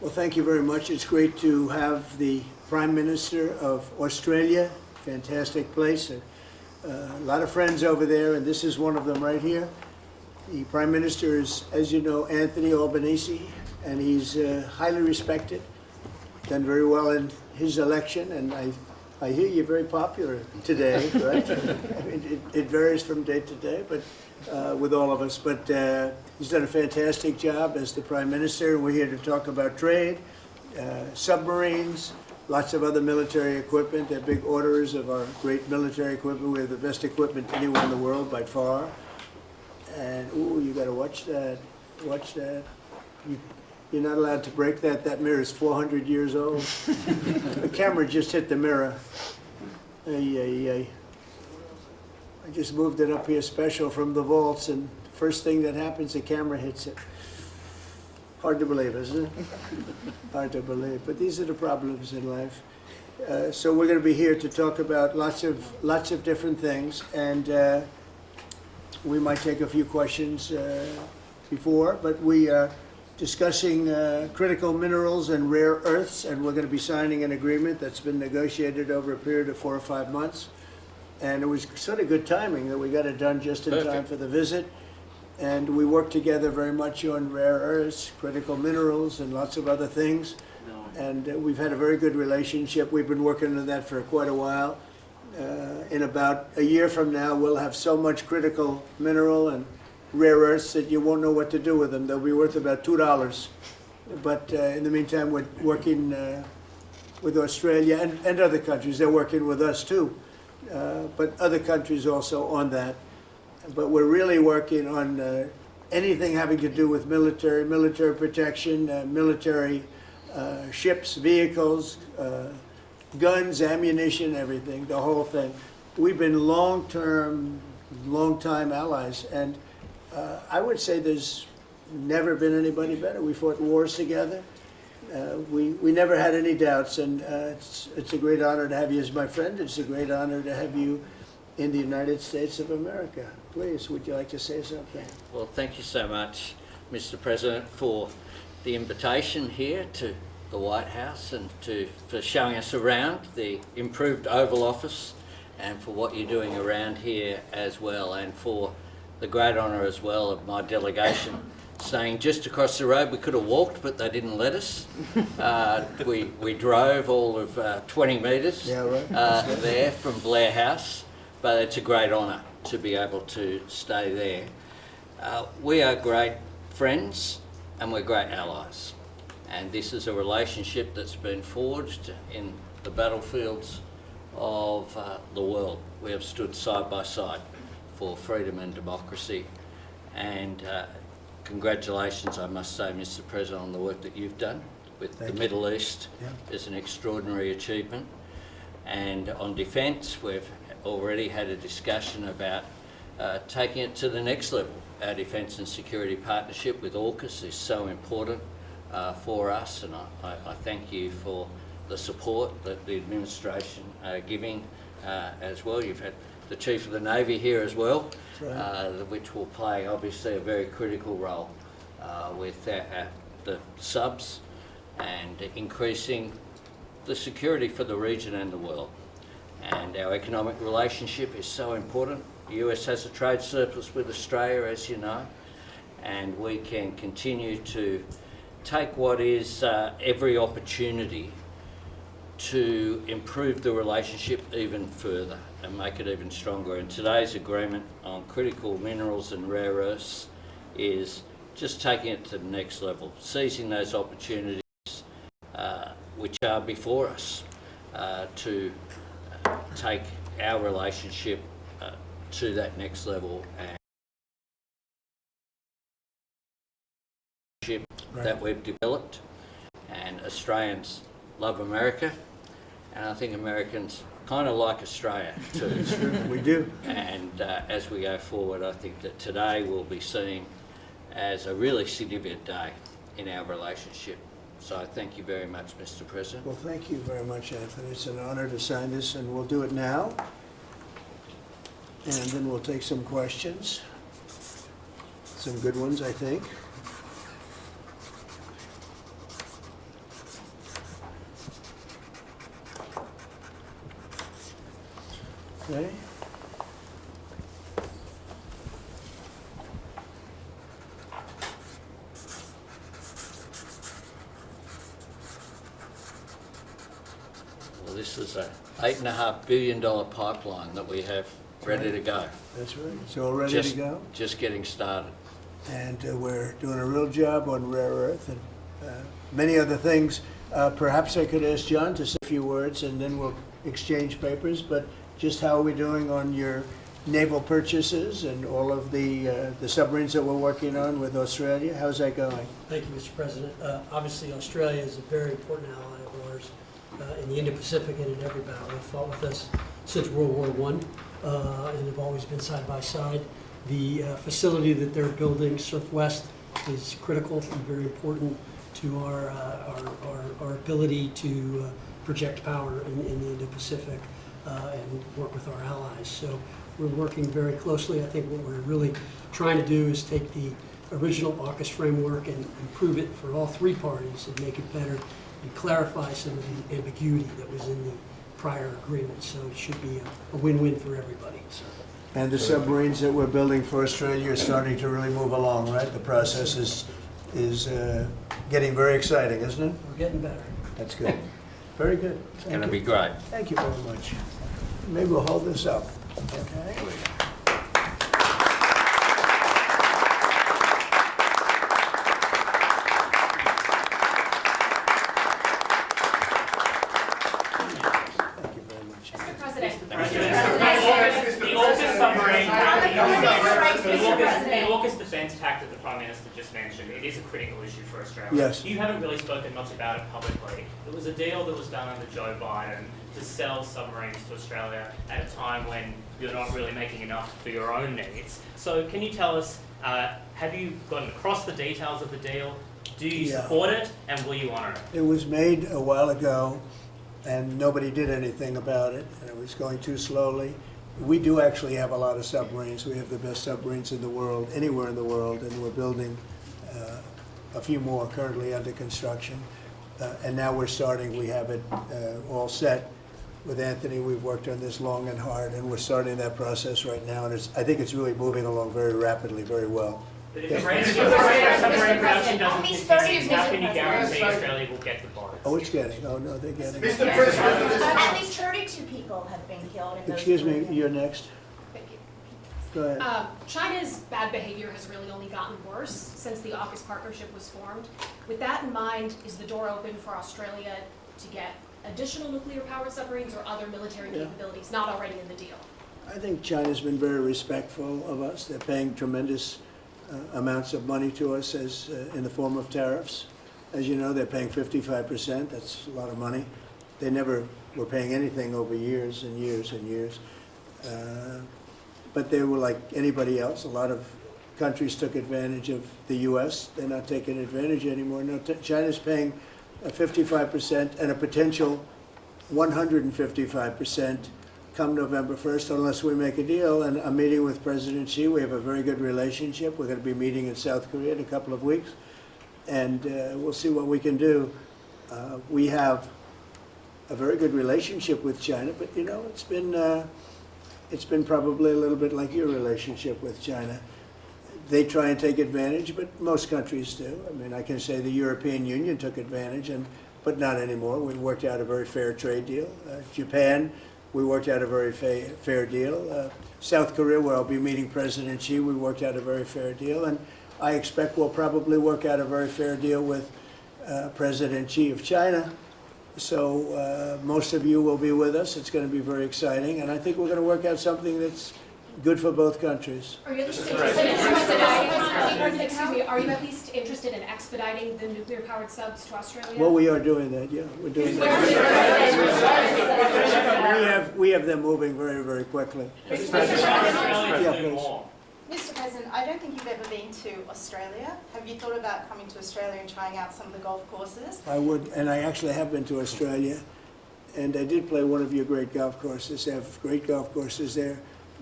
Well, thank you very much. It's great to have the Prime Minister of Australia. Fantastic place. A lot of friends over there, and this is one of them right here. The Prime Minister is, as you know, Anthony Albanese, and he's highly respected, done very well in his election, and I hear you're very popular today, right? I mean, it varies from day to day, but with all of us. But he's done a fantastic job as the Prime Minister. We're here to talk about trade, submarines, lots of other military equipment. They're big orders of our great military equipment. We have the best equipment anywhere in the world by far. And, ooh, you got to watch that. Watch that. You're not allowed to break that. That mirror is 400 years old. The camera just hit the mirror. Ay, ay, ay. I just moved it up here special from the vaults, and first thing that happens, the camera hits it. Hard to believe, isn't it? Hard to believe. But these are the problems in life. So we're going to be here to talk about lots of different things, and we might take a few questions before, but we are discussing critical minerals and rare earths, and we're going to be signing an agreement that's been negotiated over a period of 4 or 5 months. And it was sort of good timing that we got it done just in time for the visit. And we worked together very much on rare earths, critical minerals, and lots of other things. And we've had a very good relationship. We've been working on that for quite a while. In about a year from now, we'll have so much critical mineral and rare earths that you won't know what to do with them. They'll be worth about $2. But in the meantime, we're working with Australia and other countries. They're working with us too, but other countries also on that. But we're really working on anything having to do with military protection, military ships, vehicles, guns, ammunition, everything, the whole thing. We've been long-time allies, and I would say there's never been anybody better. We fought wars together. We never had any doubts, and it's a great honor to have you as my friend. It's a great honor to have you in the United States of America. Please, would you like to say something? Well, thank you so much, Mr. President, for the invitation here to the White House and for showing us around the improved Oval Office, and for what you're doing around here as well, and for the great honour as well of my delegation staying just across the road. We could have walked, but they didn't let us. We drove all of 20 metres there from Blair House, but it's a great honour to be able to stay there. We are great friends and we're great allies, and this is a relationship that's been forged in the battlefields of the world. We have stood side by side for freedom and democracy, and congratulations, I must say, Mr. President, on the work that you've done with the Middle East. It's an extraordinary achievement. And on defence, we've already had a discussion about taking it to the next level. Our defence and security partnership with AUKUS is so important for us, and I thank you for the support that the administration are giving as well. You've had the Chief of the Navy here as well, which will play obviously a very critical role with the subs and increasing the security for the region and the world. And our economic relationship is so important. The US has a trade surplus with Australia, as you know, and we can continue to take what is every opportunity to improve the relationship even further and make it even stronger. And today's agreement on critical minerals and rare earths is just taking it to the next level, seizing those opportunities which are before us to take our relationship to that next level, and that we've developed. And Australians love America, and I think Americans kind of like Australia too. Sure, we do. And as we go forward, I think that today will be seen as a really significant day in our relationship. So I thank you very much, Mr. President. Well, thank you very much, Anthony. It's an honor to sign this, and we'll do it now. And then we'll take some questions. Some good ones, I think. Okay. Well, this is a $8.5 billion pipeline that we have ready to go. That's right. It's all ready to go. Just getting started. And we're doing a real job on rare earth and many other things. Perhaps I could ask John to say a few words and then we'll exchange papers, but just how are we doing on your naval purchases and all of the submarines that we're working on with Australia? How's that going? Thank you, Mr. President. Obviously, Australia is a very important ally of ours in the Indo-Pacific and in every battle. They've fought with us since World War I and have always been side by side. The facility that they're building, Surf-West, is critical and very important to our ability to project power in the Indo-Pacific and work with our allies. So we're working very closely. I think what we're really trying to do is take the original AUKUS framework and improve it for all three parties and make it better and clarify some of the ambiguity that was in the prior agreement. So it should be a win-win for everybody. So. And the submarines that we're building for Australia are starting to really move along, right? The process is getting very exciting, isn't it? We're getting better. That's good. Very good. It's going to be great. Thank you very much. Maybe we'll hold this up. Okay. The AUKUS defence pact that the Prime Minister just mentioned, it is a critical issue for Australia. Yes. You haven't really spoken much about it publicly. It was a deal that was done under Joe Biden to sell submarines to Australia at a time when you're not really making enough for your own needs. So can you tell us, have you gotten across the details of the deal? Do you support it, and will you honour it? It was made a while ago, and nobody did anything about it, and it was going too slowly. We do actually have a lot of submarines. We have the best submarines in the world, anywhere in the world, and we're building a few more currently under construction. And now we're starting, we have it all set. With Anthony, we've worked on this long and hard, and we're starting that process right now, and I think it's really moving along very rapidly, very well. But if the submarine production doesn't continue, how can you guarantee Australia will get the bonds? Oh, it's getting, oh no, they're getting. Mr. President, at least 32 people have been killed in those. Excuse me, you're next. Thank you. Go ahead. China's bad behavior has really only gotten worse since the AUKUS partnership was formed. With that in mind, is the door open for Australia to get additional nuclear-powered submarines or other military capabilities not already in the deal? I think China's been very respectful of us. They're paying tremendous amounts of money to us as in the form of tariffs. As you know, they're paying 55%. That's a lot of money. They never were paying anything over years and years and years. But they were like anybody else. A lot of countries took advantage of the U.S. They're not taking advantage anymore. No, China's paying 55% and a potential 155% come November 1st, unless we make a deal. And I'm meeting with President Xi. We have a very good relationship. We're going to be meeting in South Korea in a couple of weeks, and we'll see what we can do. We have a very good relationship with China, but you know, it's been probably a little bit like your relationship with China. They try and take advantage, but most countries do. I mean, I can say the European Union took advantage, but not anymore. We worked out a very fair trade deal. Japan, we worked out a very fair deal. South Korea, where I'll be meeting President Xi, we worked out a very fair deal. And I expect we'll probably work out a very fair deal with President Xi of China. So most of you will be with us. It's going to be very exciting. And I think we're going to work out something that's good for both countries. Are you at least interested in expediting, excuse me, are you at least interested in expediting the nuclear-powered subs to Australia? Well, we are doing that, yeah. We're doing that. We have them moving very, very quickly. Mr. President, I don't think you've ever been to Australia. Have you thought about coming to Australia and trying out some of the golf courses? I would, and I actually have been to Australia, and I did play one of your great golf courses. They have great golf courses there.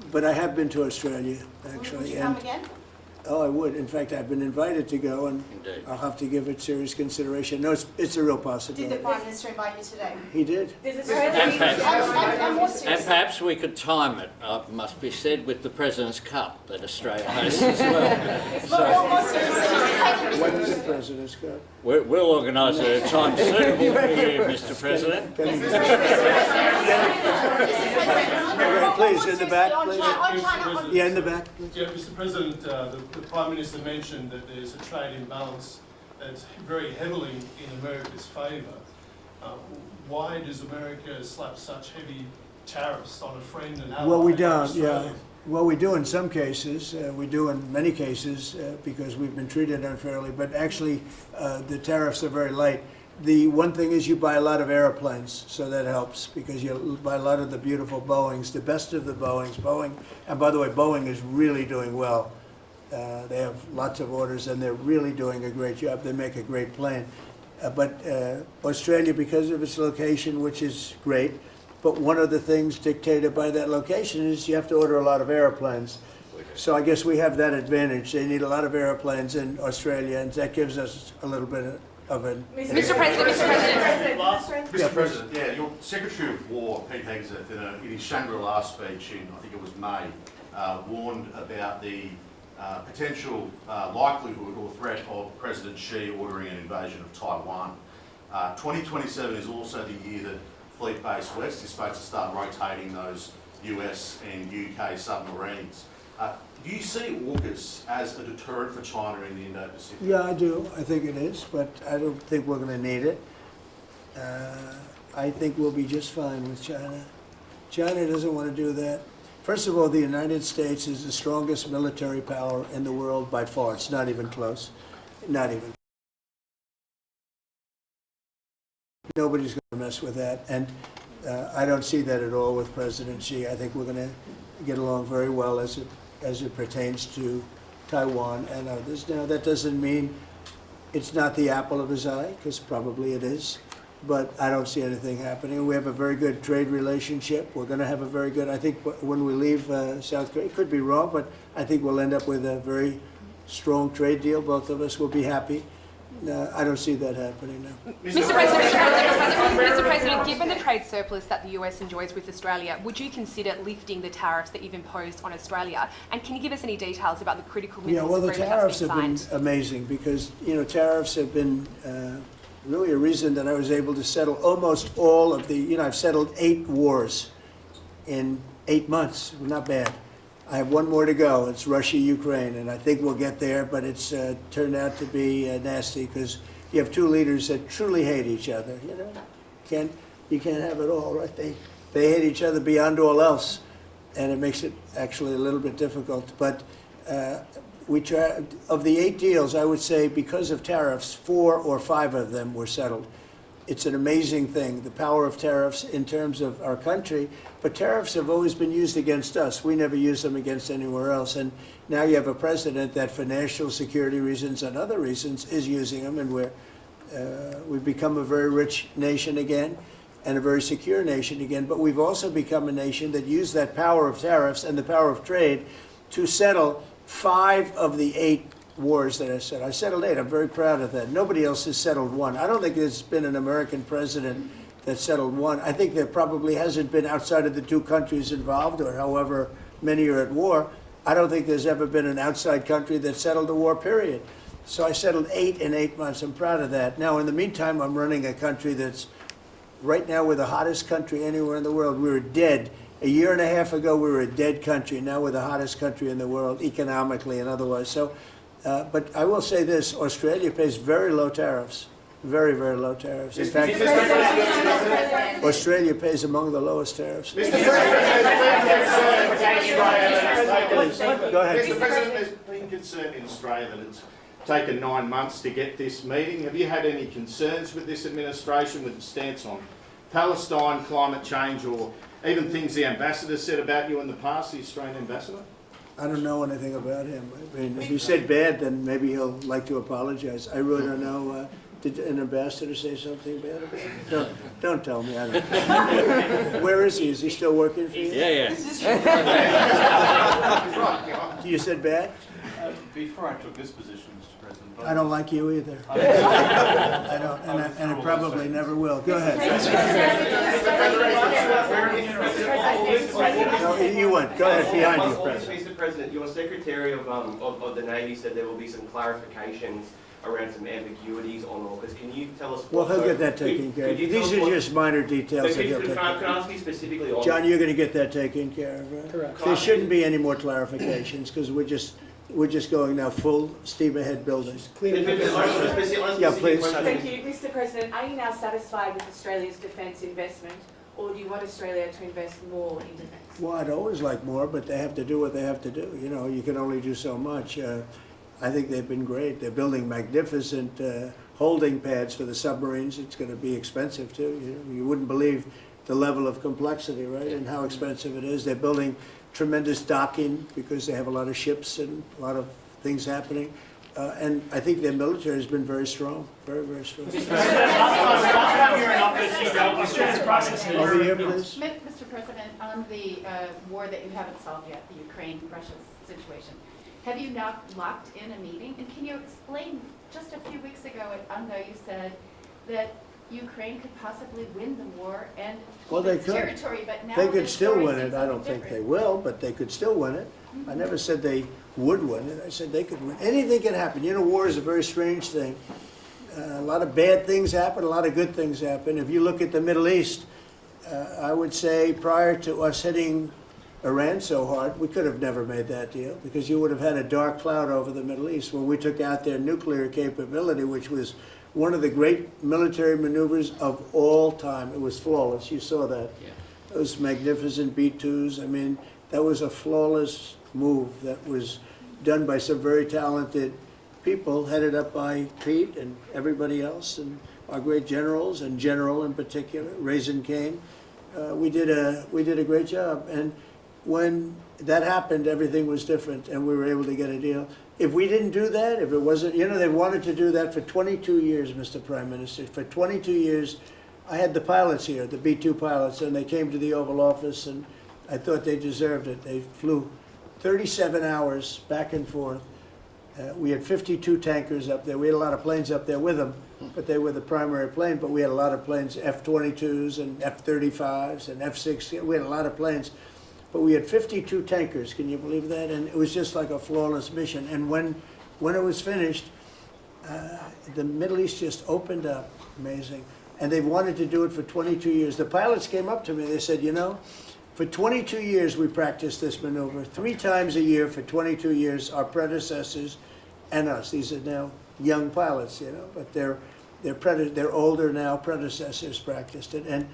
But I have been to Australia, actually. Would you come again? Oh, I would. In fact, I've been invited to go, and Indeed. I'll have to give it serious consideration. No, it's a real Did possibility. the Prime Minister invite you today? He did. I'm more serious. And perhaps we could time it, must be said, with the President's Cup that Australia hosts as well. More seriously, When is the President's Cup? We'll organise a time suitable for you, Mr. President. Okay, please, in the back, On please. China. Yeah, in the back, please. Yeah, Mr. President, the Prime Minister mentioned that there's a trade imbalance that's very heavily in America's favour. Why does America slap such heavy tariffs on a friend and ally? Well, we like don't, yeah. Australia? Well, we do in some cases. We do in many cases because we've been treated unfairly. But actually, the tariffs are very light. The one thing is you buy a lot of airplanes, so that helps because you buy a lot of the beautiful Boeings, the best of the Boeings. Boeing, and by the way, Boeing is really doing well. They have lots of orders, and they're really doing a great job. They make a great plane. But Australia, because of its location, which is great, but one of the things dictated by that location is you have to order a lot of airplanes. So I guess we have that advantage. They need a lot of airplanes in Australia, and that gives us a little bit of an... Mr. President. Mr. President, yeah, your Secretary of War, Pete Hegseth, in his Shangri-La speech in, I think it was May, warned about the potential likelihood or threat of President Xi ordering an invasion of Taiwan. 2027 is also the year that Fleet Base West is supposed to start rotating those US and UK submarines. Do you see AUKUS as a deterrent for China in the Indo-Pacific? Yeah, I do. I think it is, but I don't think we're going to need it. I think we'll be just fine with China. China doesn't want to do that. First of all, the United States is the strongest military power in the world by far. It's not even close. Not even. Nobody's going to mess with that. And I don't see that at all with President Xi. I think we're going to get along very well as it pertains to Taiwan and others. Now, that doesn't mean it's not the apple of his eye, because probably it is. But I don't see anything happening. We have a very good trade relationship. We're going to have a very good, I think when we leave South Korea, it could be wrong, but I think we'll end up with a very strong trade deal. Both of us will be happy. I don't see that happening now. Mr. President, given the trade surplus that the US enjoys with Australia, would you consider lifting the tariffs that you've imposed on Australia? And can you give us any details about the critical minerals Yeah, well, the agreement tariffs that's have been been signed? amazing because, tariffs have been really a reason that I was able to settle almost all of the, I've settled 8 wars in 8 months. Not bad. I have one more to go. It's Russia, Ukraine, and I think we'll get there, but it's turned out to be nasty because you have 2 leaders that truly hate each other. You can't have it all, right? They hate each other beyond all else, and it makes it actually a little bit difficult. But we try, of the 8 deals, I would say because of tariffs, 4 or 5 of them were settled. It's an amazing thing, the power of tariffs in terms of our country, but tariffs have always been used against us. We never use them against anywhere else. And now you have a president that for national security reasons and other reasons is using them, and we've become a very rich nation again and a very secure nation again, but we've also become a nation that used that power of tariffs and the power of trade to settle 5 of the 8 wars that I said. I settled 8. I'm very proud of that. Nobody else has settled 1. I don't think there's been an American president that settled 1. I think there probably hasn't been outside of the 2 countries involved, or however many are at war. I don't think there's ever been an outside country that settled a war, period. So I settled 8 in 8 months. I'm proud of that. Now, in the meantime, I'm running a country that's right now we're the hottest country anywhere in the world. We were dead. A year and a half ago, we were a dead country. Now we're the hottest country in the world, economically and otherwise. So, but I will say this, Australia pays very low tariffs, very, very low tariffs. In fact, Australia pays among the lowest tariffs. Mr. President, Go ahead. Mr. President, there's been concern in Australia that it's taken 9 months to get this meeting. Have you had any concerns with this administration, with the stance on Palestine, climate change, or even things the ambassador said about you in the past, the Australian ambassador? I don't know anything about him. I mean, if you said bad, then maybe he'll like to apologize. I really don't know. Did an ambassador say something bad about him? Don't tell me. I don't know. Where is he? Is he still working for you? Yeah. You said bad? Before I took this position, Mr. President, I don't like you either. I don't, and I probably never will. Go ahead. No, you went. Go ahead, behind you, President. Mr. President, your Secretary of the Navy said there will be some clarifications around some ambiguities on AUKUS. Can you tell us Well, what... he'll get that taken care of. These are just minor details that he'll take care Can I of. ask you specifically on... John, you're going to get that taken care of, right? Correct. There shouldn't be any more clarifications, because we're just going now full steam ahead building. Yeah, please. Thank you. Mr. President, are you now satisfied with Australia's defence investment, or do you want Australia to invest more in defence? Well, I'd always like more, but they have to do what they have to do. You know, you can only do so much. I think they've been great. They're building magnificent holding pads for the submarines. It's going to be expensive, too. You wouldn't believe the level of complexity, right, and how expensive it is. They're building tremendous docking because they have a lot of ships and a lot of things happening. And I think their military has been very strong, very, very strong. Over here, please. Mr. President, on the war that you haven't solved yet, the Ukraine-Russia situation, have you not locked in a meeting? And can you explain, just a few weeks ago at UNGA, you said that Ukraine could possibly win the war and Well, they its could. territory, but now They could the still story win seems it. a I little don't think they different. will, but they could still win it. I never said they would win it. I said they could win. Anything can happen. You know, war is a very strange thing. A lot of bad things happen, a lot of good things happen. If you look at the Middle East, I would say prior to us hitting Iran so hard, we could have never made that deal, because you would have had a dark cloud over the Middle East when we took out their nuclear capability, which was one of the great military maneuvers of all time. It was flawless. You saw that. Yeah. Those magnificent B-2s. I mean, that was a flawless move that was done by some very talented people, headed up by Pete and everybody else, and our great generals, and General in particular, Raisin Kane. We did a great job. And when that happened, everything was different, and we were able to get a deal. If we didn't do that, if it wasn't, you know, they wanted to do that for 22 years, Mr. Prime Minister. For 22 years, I had the pilots here, the B-2 pilots, and they came to the Oval Office, and I thought they deserved it. They flew 37 hours back and forth. We had 52 tankers up there. We had a lot of planes up there with them, but they were the primary plane. But we had a lot of planes, F-22s and F-35s and F-16. We had a lot of planes. But we had 52 tankers, can you believe that? And it was just like a flawless mission. And when it was finished, the Middle East just opened up, amazing. And they've wanted to do it for 22 years. The pilots came up to me, they said, you know, for 22 years we practiced this maneuver. 3 times a year for 22 years, our predecessors and us. These are now young pilots, you know, but they're older now, predecessors practiced it. And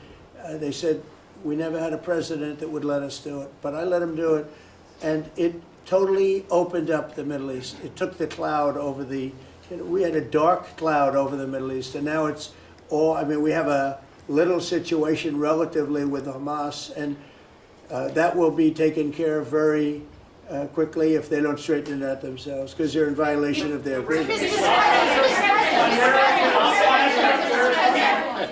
they said, we never had a president that would let us do it, but I let him do it, and it totally opened up the Middle East. It took the cloud over the, you know, we had a dark cloud over the Middle East, and now it's all, I mean, we have a little situation relatively with Hamas, and that will be taken care of very quickly if they don't straighten it out themselves, because they're in violation of their agreement.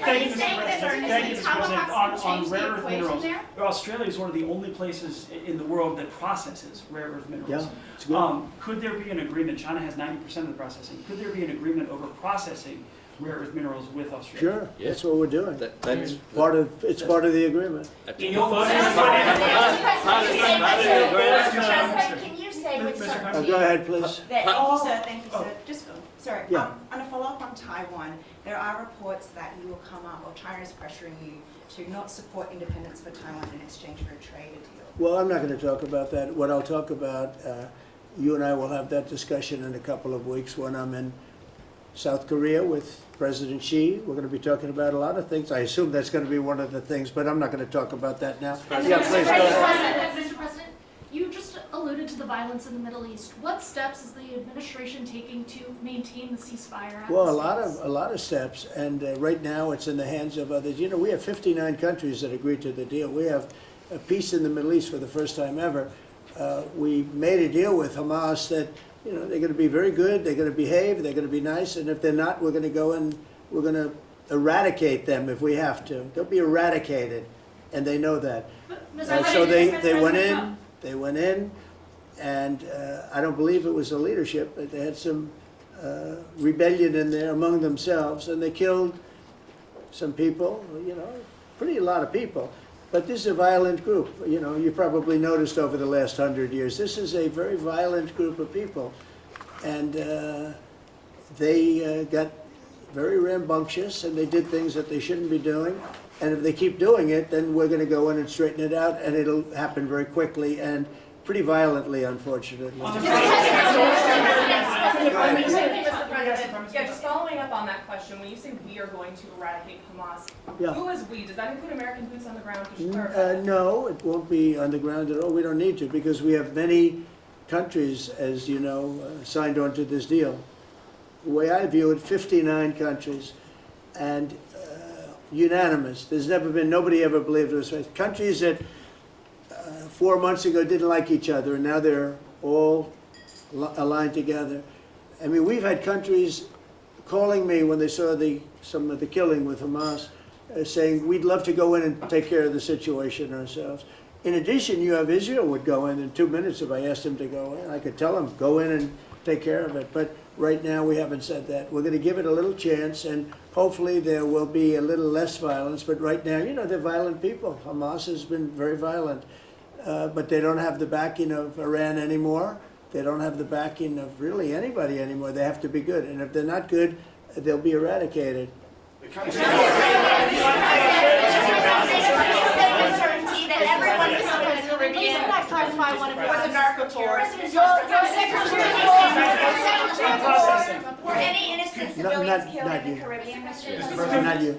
Thank you, Mr. President. On rare earth minerals, Australia is one of the only places in the world that processes rare earth minerals. Yeah, it's good. Could there be an agreement? China has 90% of the processing. Could there be an agreement over processing rare earth minerals with Australia? Sure, Yeah. that's what we're doing. That's Part of the agreement. In your vote, Can you say with certainty Go ahead, please. that all... Thank you, sir. Just, sorry. Yeah. On a follow-up on Taiwan, there are reports that you will come up, or China is pressuring you to not support independence for Taiwan in exchange for a trade deal. Well, I'm not going to talk about that. What I'll talk about, you and I will have that discussion in a couple of weeks when I'm in South Korea with President Xi. We're going to be talking about a lot of things. I assume that's going to be one of the things, but I'm not going to talk about that now. Yeah, please, go ahead. Mr. President, you just alluded to the violence in the Middle East. What steps is the administration taking to maintain the ceasefire? Well, a lot of steps, and right now it's in the hands of others. You know, we have 59 countries that agreed to the deal. We have a peace in the Middle East for the first time ever. We made a deal with Hamas that, you know, they're going to be very good, they're going to behave, they're going to be nice, and if they're not, we're going to go and we're going to eradicate them if we have to. They'll be eradicated, and they know that. So they went in. and I don't believe it was the leadership, but they had some rebellion in there among themselves, and they killed some people, you know, a lot of people. But this is a violent group. You know, you probably noticed over the last 100 years, this is a very violent group of people. And they got very rambunctious, and they did things that they shouldn't be doing. And if they keep doing it, then we're going to go in and straighten it out, and it'll happen very quickly and pretty violently, unfortunately. Yeah, just following up on that question, when you say we are going to eradicate Hamas, who is we? Does that include American boots on the ground? No, it won't be on the ground at all. We don't need to, because we have many countries, as you know, signed on to this deal. The way I view it, 59 countries, and unanimous. There's never been, nobody ever believed it was countries that 4 months ago didn't like each other, and now they're all aligned together. I mean, we've had countries calling me when they saw some of the killing with Hamas, saying, we'd love to go in and take care of the situation ourselves. In addition, you have Israel would go in 2 minutes if I asked them to go in. I could tell them, go in and take care of it. But right now, we haven't said that. We're going to give it a little chance, and hopefully there will be a little less violence. But right now, you know, they're violent people. Hamas has been very violent. But they don't have the backing of Iran anymore. They don't have the backing of really anybody anymore. They have to be good. And if they're not good, they'll be eradicated. Were any innocent civilians killed in the Caribbean? Not you.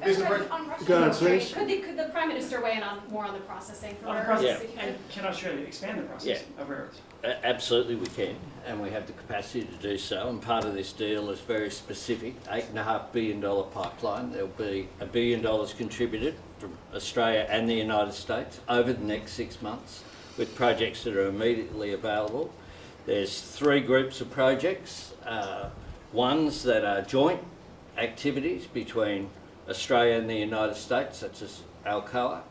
Go ahead, please. Could the Prime Minister weigh in on more on the processing? On the processing. And can Australia expand the processing of rare earths? Absolutely we can, and we have the capacity to do so, and part of this deal is very specific, $8.5 billion pipeline. There'll be $1 billion contributed from Australia and the United States over the next 6 months with projects that are immediately available. There's 3 groups of projects, ones that are joint activities between Australia and the United States, such as Alcoa.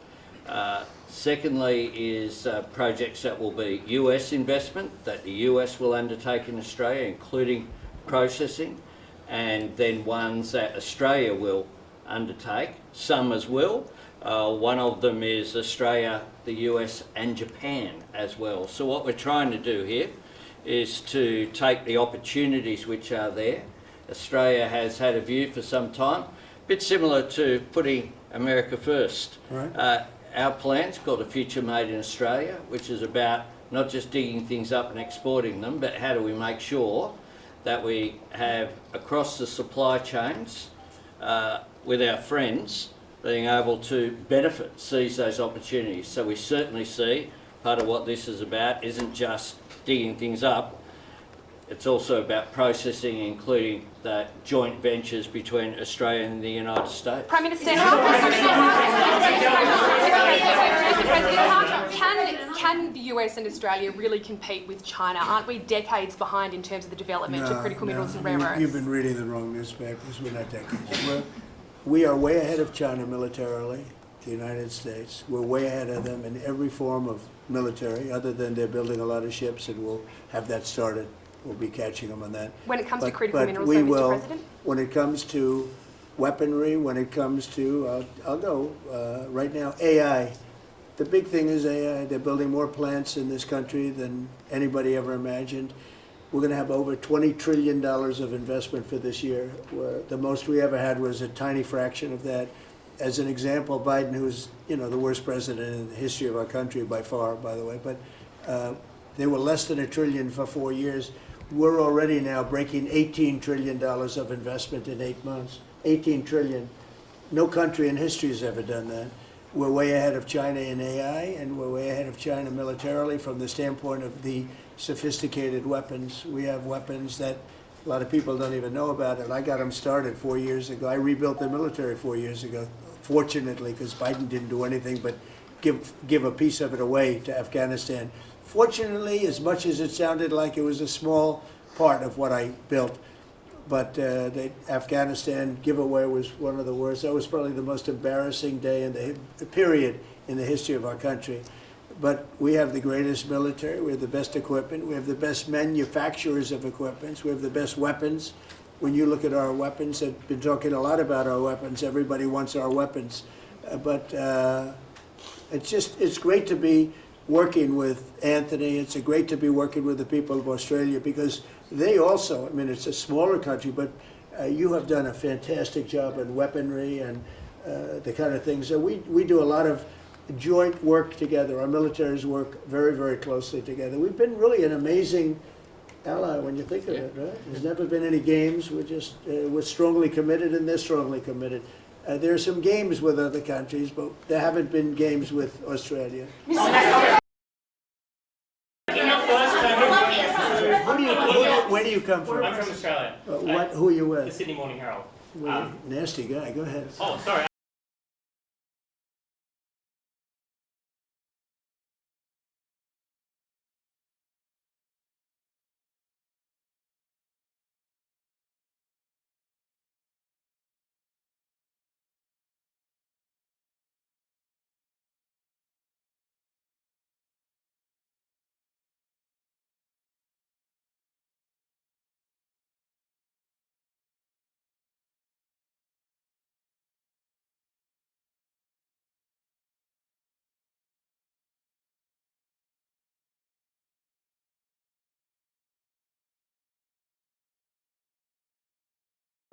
Secondly is projects that will be US investment that the US will undertake in Australia, including processing, and then ones that Australia will undertake, some as well. One of them is Australia, the US and Japan as well. So what we're trying to do here is to take the opportunities which are there. Australia has had a view for some time, a bit similar to putting America first. Right. Our plan's called A Future Made in Australia, which is about not just digging things up and exporting them, but how do we make sure that we have across the supply chains with our friends being able to benefit, seize those opportunities. So we certainly see part of what this is about isn't just digging things up, it's also about processing, including the joint ventures between Australia and the United States. Prime Minister, can the US and Australia really compete with China? Aren't we decades behind in terms of the development of critical minerals and rare earths? You've been reading the wrong newspapers. We're not decades. We are way ahead of China militarily, the United States. We're way ahead of them in every form of military, other than they're building a lot of ships, and we'll have that started. We'll be catching them on that. When it comes to critical minerals, though, Mr. President? When it comes to weaponry, when it comes to, I'll go right now, AI. The big thing is AI. They're building more plants in this country than anybody ever imagined. We're going to have over $20 trillion of investment for this year. Where the most we ever had was a tiny fraction of that. As an example, Biden, who's the worst president in the history of our country by far, by the way, but they were less than $1 trillion for 4 years. We're already now breaking $18 trillion of investment in 8 months. 18 trillion. No country in history has ever done that. We're way ahead of China in AI, and we're way ahead of China militarily from the standpoint of the sophisticated weapons. We have weapons that a lot of people don't even know about it. I got them started 4 years ago. I rebuilt the military 4 years ago, fortunately, because Biden didn't do anything but give a piece of it away to Afghanistan. Fortunately, as much as it sounded like it was a small part of what I built, but the Afghanistan giveaway was one of the worst. That was probably the most embarrassing day in the period in the history of our country. but we have the greatest military, we have the best equipment, we have the best manufacturers of equipment, we have the best weapons. When you look at our weapons, I've been talking a lot about our weapons, everybody wants our weapons. It's great to be working with Anthony, it's great to be working with the people of Australia, because they also, I mean, it's a smaller country, but you have done a fantastic job in weaponry and the kind of things. So we do a lot of joint work together. Our militaries work very, very closely together. We've been really an amazing ally when you think of it, right? There's never been any games. We're strongly committed, and they're strongly committed. There are some games with other countries, but there haven't been games with Australia. Where do you come from? I'm from Australia. Who are you with? The Sydney Morning Herald. Nasty guy. Go ahead. Oh, sorry.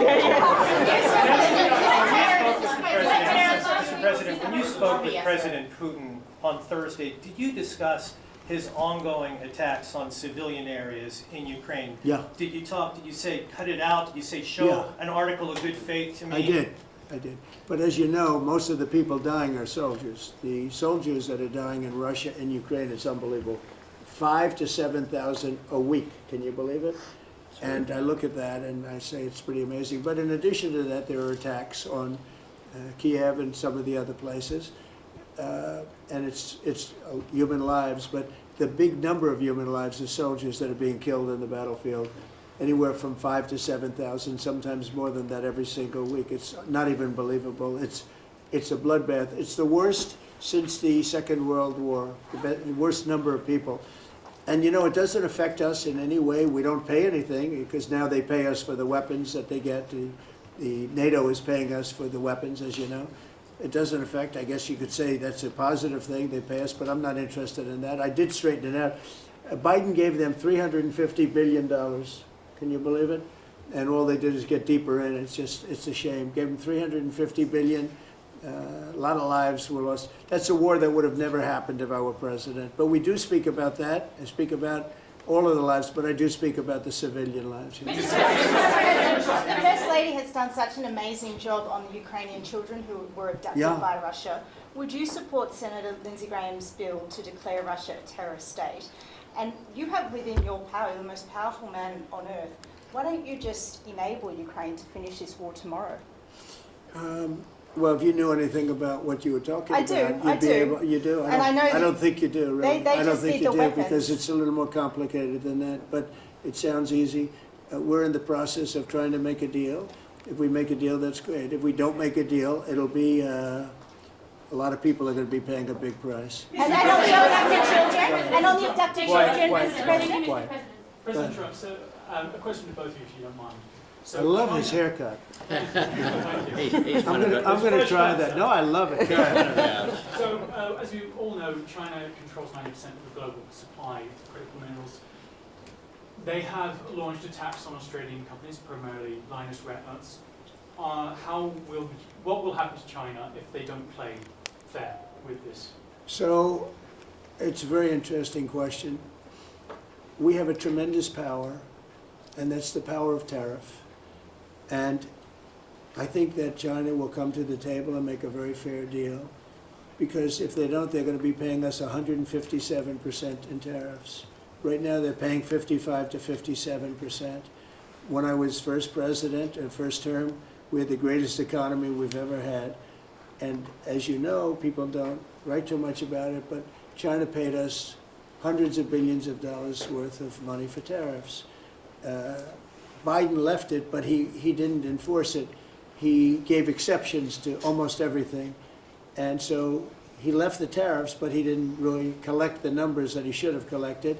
Mr. President, when you spoke with President Putin on Thursday, did you discuss his ongoing attacks on civilian areas in Ukraine? Yeah. Did you say cut it out? Did you say show an article of good faith to me? I did. But as you know, most of the people dying are soldiers. The soldiers that are dying in Russia and Ukraine, it's unbelievable. 5,000 to 7,000 a week. Can you believe it? And I look at that and I say it's pretty amazing. But in addition to that, there are attacks on Kiev and some of the other places. And it's human lives, but the big number of human lives is soldiers that are being killed in the battlefield. Anywhere from 5,000 to 7,000, sometimes more than that every single week. It's not even believable. It's a bloodbath. It's the worst since the Second World War, the worst number of people. And you know, it doesn't affect us in any way. We don't pay anything because now they pay us for the weapons that they get. The NATO is paying us for the weapons, as you know. It doesn't affect, I guess you could say that's a positive thing, they pay us, but I'm not interested in that. I did straighten it out. Biden gave them $350 billion. Can you believe it? And all they did is get deeper in. It's a shame. Gave them $350 billion. A lot of lives were lost. That's a war that would have never happened if I were president. But we do speak about that. I speak about all of the lives, but I do speak about the civilian lives. The First Lady has done such an amazing job on the Ukrainian children who were abducted by Russia. Would you support Senator Lindsey Graham's bill to declare Russia a terrorist state? And you have within your power the most powerful man on earth. Why don't you just enable Ukraine to finish this war tomorrow? Well, if you knew anything about what you were talking about, I do. You do? I don't think you do, really. I don't think you do because it's a little more complicated than that, but it sounds easy. We're in the process of trying to make a deal. If we make a deal, that's great. If we don't make a deal, it'll be, a lot of people are going to be paying a big price. And on the abducted children? And on the abducted children, Mr. President? President Trump, so a question to both of you, if you don't mind. So I love his haircut. I'm going to try that. No, I love it. So, as you all know, China controls 90% of the global supply of critical minerals. They have launched attacks on Australian companies, primarily Lynas Rare Earths. What will happen to China if they don't play fair with this? So, it's a very interesting question. We have a tremendous power, and that's the power of tariff. And I think that China will come to the table and make a very fair deal, because if they don't, they're going to be paying us 157% in tariffs. Right now, they're paying 55 to 57%. When I was first president, first term, we had the greatest economy we've ever had. And as you know, people don't write too much about it, but China paid us hundreds of billions of dollars worth of money for tariffs. Biden left it, but he didn't enforce it. He gave exceptions to almost everything. And so he left the tariffs, but he didn't really collect the numbers that he should have collected,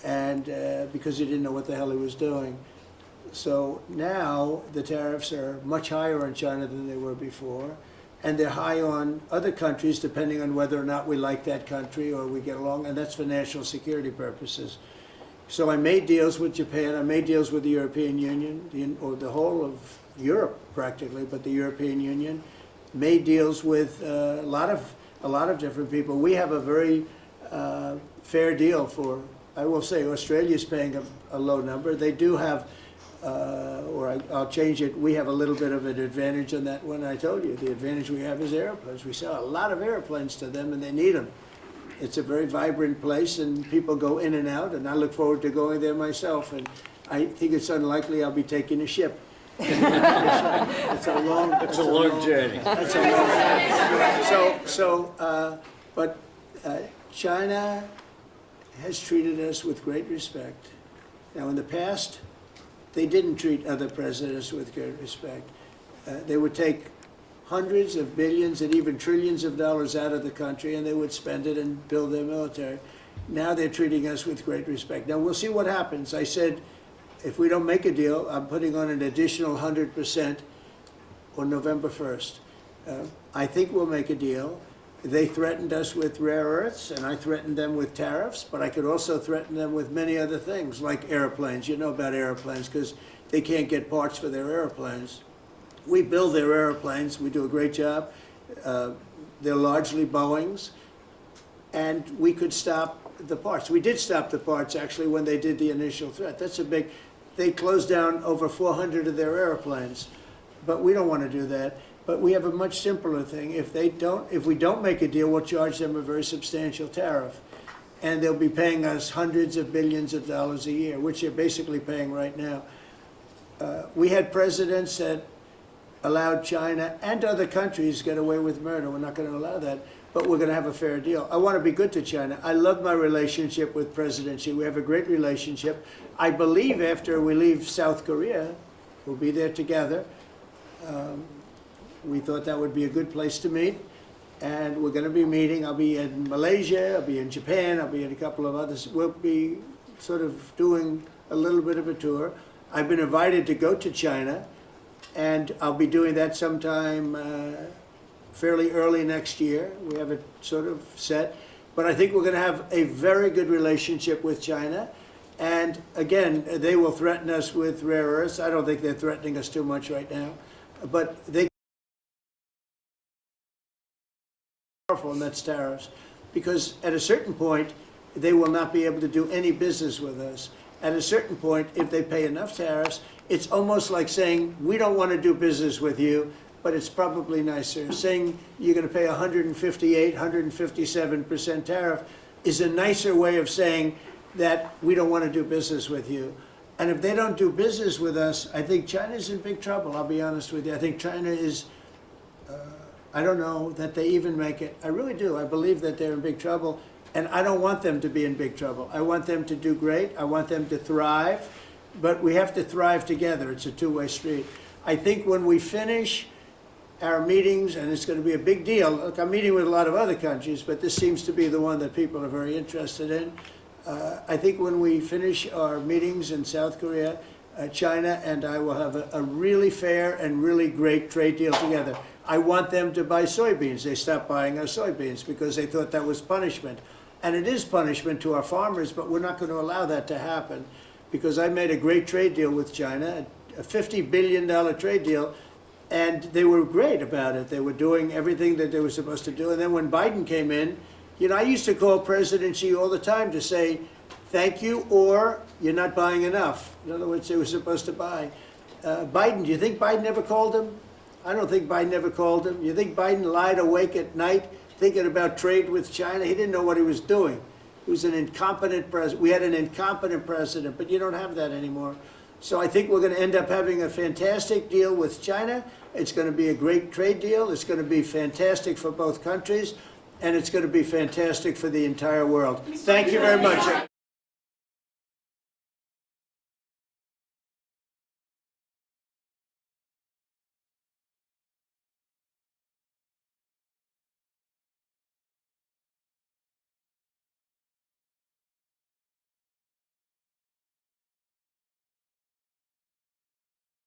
and because he didn't know what the hell he was doing. So now the tariffs are much higher on China than they were before, and they're high on other countries depending on whether or not we like that country or we get along, and that's for national security purposes. So I made deals with Japan, I made deals with the European Union, or the whole of Europe practically, but the European Union, made deals with a lot of different people. We have a very fair deal for, I will say, Australia's paying a low number. They do have, I'll change it, we have a little bit of an advantage on that one. I told you, the advantage we have is airplanes. We sell a lot of airplanes to them and they need them. It's a very vibrant place and people go in and out, and I look forward to going there myself, and I think it's unlikely I'll be taking a ship. It's a long journey. That's a long but China has treated us with great respect. Now, in the past, they didn't treat other presidents with great respect. They would take hundreds of billions and even trillions of dollars out of the country, and they would spend it and build their military. Now they're treating us with great respect. Now, we'll see what happens. I said, if we don't make a deal, I'm putting on an additional 100% on November 1st. I think we'll make a deal. They threatened us with rare earths, and I threatened them with tariffs, but I could also threaten them with many other things, like airplanes. You know about airplanes, because they can't get parts for their airplanes. We build their airplanes. We do a great job. They're largely Boeings, and we could stop the parts. We did stop the parts, actually, when they did the initial threat. That's a big... They closed down over 400 of their airplanes, but we don't want to do that. But we have a much simpler thing. If we don't make a deal, we'll charge them a very substantial tariff, and they'll be paying us hundreds of billions of dollars a year, which they're basically paying right now. We had presidents that allowed China and other countries get away with murder. We're not going to allow that, but we're going to have a fair deal. I want to be good to China. I love my relationship with President Xi. We have a great relationship. I believe after we leave South Korea, we'll be there together. We thought that would be a good place to meet, and we're going to be meeting. I'll be in Malaysia, I'll be in Japan, I'll be in a couple of others. We'll be sort of doing a little bit of a tour. I've been invited to go to China, and I'll be doing that sometime fairly early next year. We have it sort of set. But I think we're going to have a very good relationship with China. And again, they will threaten us with rare earths. I don't think they're threatening us too much right now. But they powerful, and that's tariffs. Because at a certain point, they will not be able to do any business with us. At a certain point, if they pay enough tariffs, it's almost like saying, we don't want to do business with you, but it's probably nicer. Saying you're going to pay 158, 157% tariff is a nicer way of saying that we don't want to do business with you. And if they don't do business with us, I think China's in big trouble, I'll be honest with you. I think China is, I don't know that they even make it. I really do. I believe that they're in big trouble. And I don't want them to be in big trouble. I want them to do great. I want them to thrive. But we have to thrive together. It's a two-way street. I think when we finish our meetings, and it's going to be a big deal. Look, I'm meeting with a lot of other countries, but this seems to be the one that people are very interested in. I think when we finish our meetings in South Korea, China and I will have a really fair and really great trade deal together. I want them to buy soybeans. They stopped buying our soybeans because they thought that was punishment. And it is punishment to our farmers, but we're not going to allow that to happen because I made a great trade deal with China, a $50 billion trade deal, and they were great about it. They were doing everything that they were supposed to do. And then when Biden came in, you know, I used to call President Xi all the time to say, thank you, or you're not buying enough. In other words, they were supposed to buy. Biden, do you think Biden ever called him? I don't think Biden ever called him. You think Biden lied awake at night thinking about trade with China? He didn't know what he was doing. He was an incompetent president. We had an incompetent president, but you don't have that anymore. So I think we're going to end up having a fantastic deal with China. It's going to be a great trade deal. It's going to be fantastic for both countries, and it's going to be fantastic for the entire world. Thank you very much.